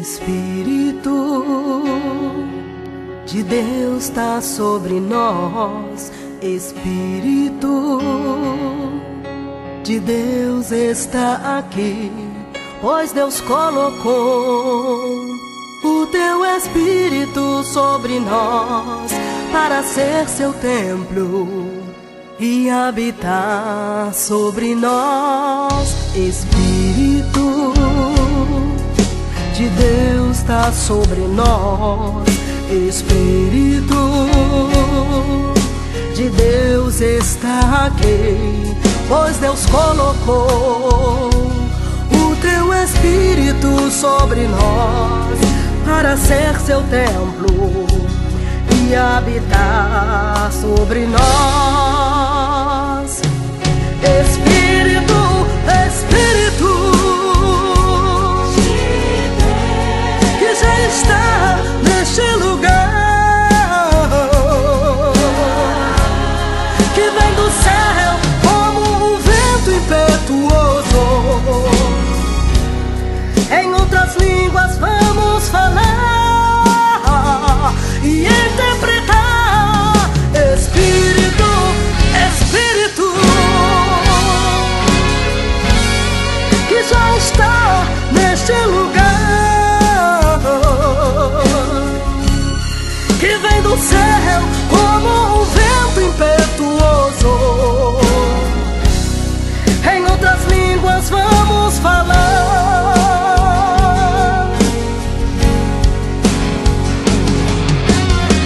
Espírito de Deus está sobre nós. Espírito de Deus está aqui, pois Deus colocou o teu Espírito sobre nós para ser seu templo e habitar sobre nós. Espírito de Deus está sobre nós. Espírito de Deus está aqui, pois Deus colocou o teu Espírito sobre nós para ser seu templo e habitar sobre nós. Espírito, Espírito que já está neste lugar, que vem do céu como um vento impetuoso. Em outras línguas vamos falar e interpretar. Espírito, Espírito que já está neste lugar, que vem do céu como um vento impetuoso. Em outras línguas vamos falar.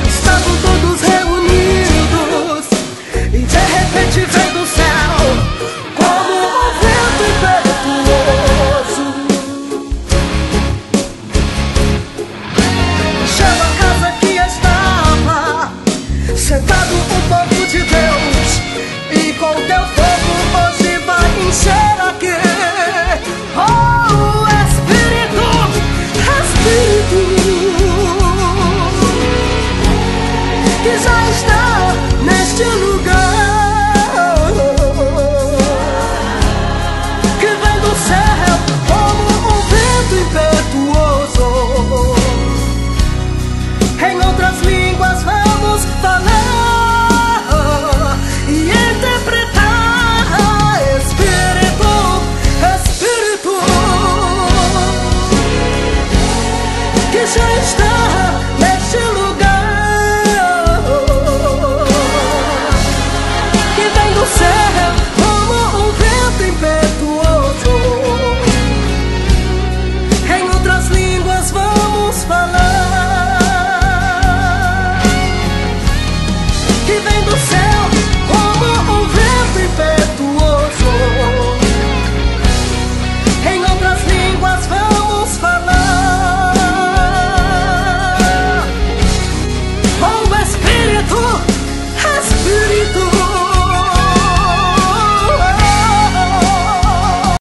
Estavam todos reunidos e de repente vem do céu como um vento impetuoso. Chama a casa que estava sentado